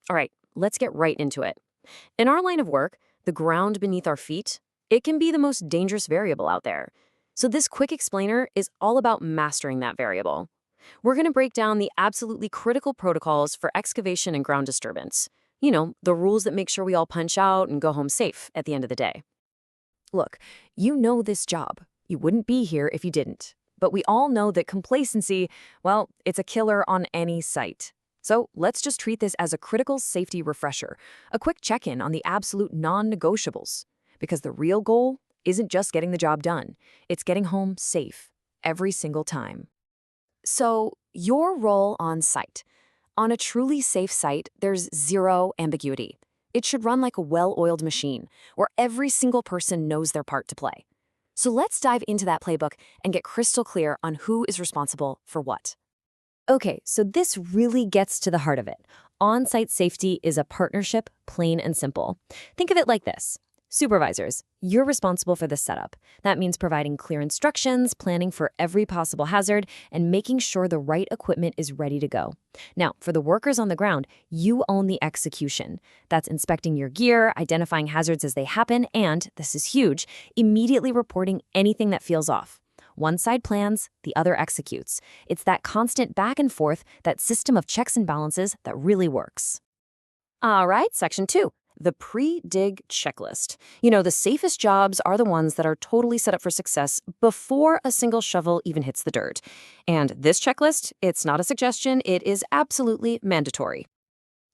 All right, let's get right into it. In our line of work, the ground beneath our feet, it can be the most dangerous variable out there. So this quick explainer is all about mastering that variable. We're going to break down the absolutely critical protocols for excavation and ground disturbance. The rules that make sure we all punch out and go home safe at the end of the day. Look, you know this job. You wouldn't be here if you didn't. But we all know that complacency, well, it's a killer on any site. So let's just treat this as a critical safety refresher, a quick check-in on the absolute non-negotiables. Because the real goal isn't just getting the job done, it's getting home safe every single time. So, your role on site. On a truly safe site, there's zero ambiguity. It should run like a well-oiled machine, where every single person knows their part to play. So let's dive into that playbook and get crystal clear on who is responsible for what. Okay, so this really gets to the heart of it. On-site safety is a partnership, plain and simple. Think of it like this. Supervisors, you're responsible for the setup. That means providing clear instructions, planning for every possible hazard, and making sure the right equipment is ready to go. Now, for the workers on the ground, you own the execution. That's inspecting your gear, identifying hazards as they happen, and, this is huge, immediately reporting anything that feels off. One side plans, the other executes. It's that constant back and forth, that system of checks and balances that really works. All right, section 2. The pre-dig checklist. The safest jobs are the ones that are totally set up for success before a single shovel even hits the dirt. And this checklist, it's not a suggestion, it is absolutely mandatory.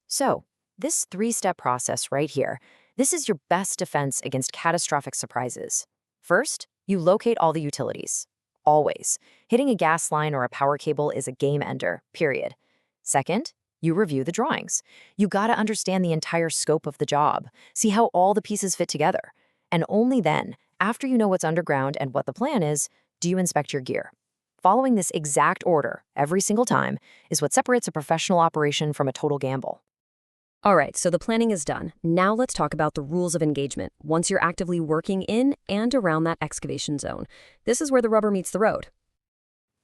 So, this 3-step process right here, this is your best defense against catastrophic surprises. First, you locate all the utilities. Always. Hitting a gas line or a power cable is a game ender, period. Second, you review the drawings. You gotta understand the entire scope of the job, see how all the pieces fit together. And only then, after you know what's underground and what the plan is, do you inspect your gear. Following this exact order every single time is what separates a professional operation from a total gamble. All right, so the planning is done. Now let's talk about the rules of engagement once you're actively working in and around that excavation zone. This is where the rubber meets the road.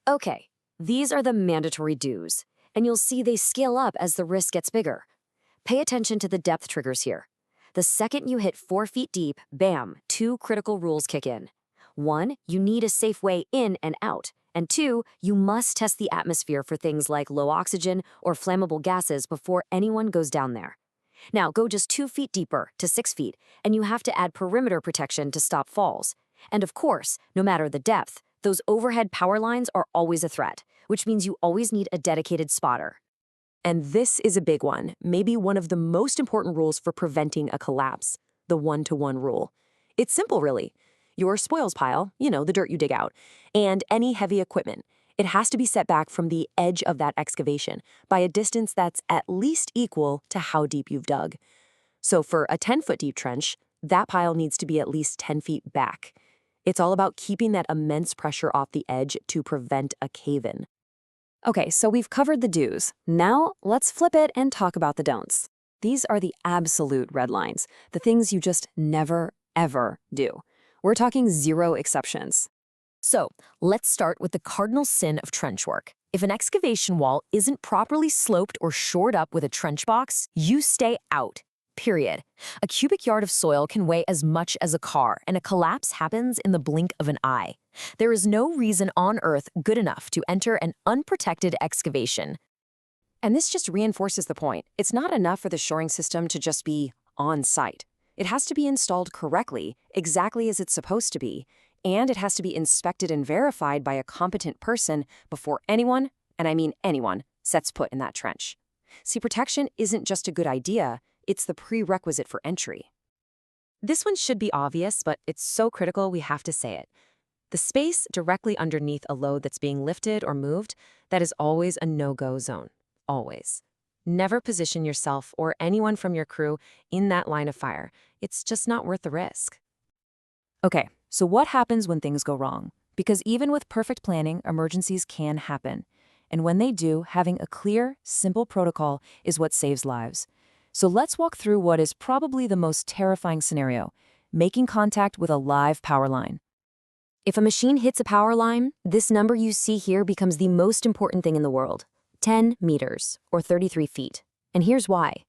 Okay, these are the mandatory do's. And you'll see they scale up as the risk gets bigger. Pay attention to the depth triggers here. The second you hit 4 feet deep, bam, 2 critical rules kick in. 1, you need a safe way in and out. And 2, you must test the atmosphere for things like low oxygen or flammable gases before anyone goes down there. Now, go just 2 feet deeper to 6 feet, and you have to add perimeter protection to stop falls. And of course, no matter the depth, those overhead power lines are always a threat, which means you always need a dedicated spotter. And this is a big one, maybe one of the most important rules for preventing a collapse, the 1-to-1 rule. It's simple, really. Your spoils pile, the dirt you dig out, and any heavy equipment, it has to be set back from the edge of that excavation by a distance that's at least equal to how deep you've dug. So for a 10-foot deep trench, that pile needs to be at least 10 feet back. It's all about keeping that immense pressure off the edge to prevent a cave-in. Okay, so we've covered the do's. Now, let's flip it and talk about the don'ts. These are the absolute red lines, the things you just never, ever do. We're talking 0 exceptions. So, let's start with the cardinal sin of trench work. If an excavation wall isn't properly sloped or shored up with a trench box, you stay out. Period. A cubic yard of soil can weigh as much as a car, and a collapse happens in the blink of an eye. There is no reason on Earth good enough to enter an unprotected excavation. And this just reinforces the point. It's not enough for the shoring system to just be on site. It has to be installed correctly, exactly as it's supposed to be, and it has to be inspected and verified by a competent person before anyone, and I mean anyone, sets foot in that trench. See, protection isn't just a good idea, it's the prerequisite for entry. This one should be obvious, but it's so critical we have to say it. The space directly underneath a load that's being lifted or moved, that is always a no-go zone. Always. Never position yourself or anyone from your crew in that line of fire. It's just not worth the risk. Okay, so what happens when things go wrong? Because even with perfect planning, emergencies can happen. And when they do, having a clear, simple protocol is what saves lives. So let's walk through what is probably the most terrifying scenario, making contact with a live power line. If a machine hits a power line, this number you see here becomes the most important thing in the world. 10 meters, or 33 feet. And here's why.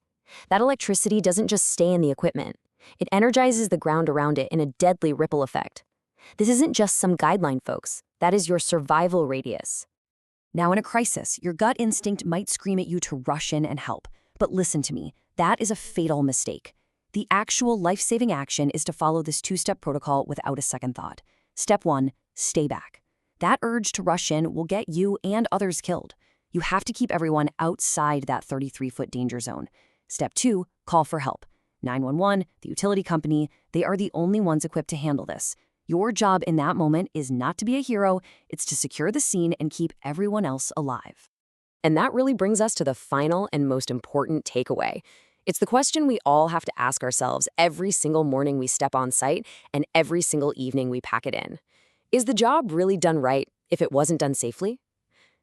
That electricity doesn't just stay in the equipment. It energizes the ground around it in a deadly ripple effect. This isn't just some guideline, folks. That is your survival radius. Now, in a crisis, your gut instinct might scream at you to rush in and help. But listen to me, that is a fatal mistake. The actual life-saving action is to follow this two-step protocol without a second thought. Step 1, stay back. That urge to rush in will get you and others killed. You have to keep everyone outside that 33-foot danger zone. Step 2, call for help. 911, the utility company, they are the only ones equipped to handle this. Your job in that moment is not to be a hero, it's to secure the scene and keep everyone else alive. And that really brings us to the final and most important takeaway. It's the question we all have to ask ourselves every single morning we step on site and every single evening we pack it in. Is the job really done right if it wasn't done safely?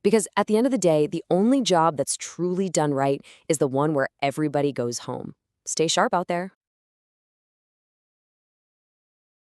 Because at the end of the day, the only job that's truly done right is the one where everybody goes home. Stay sharp out there.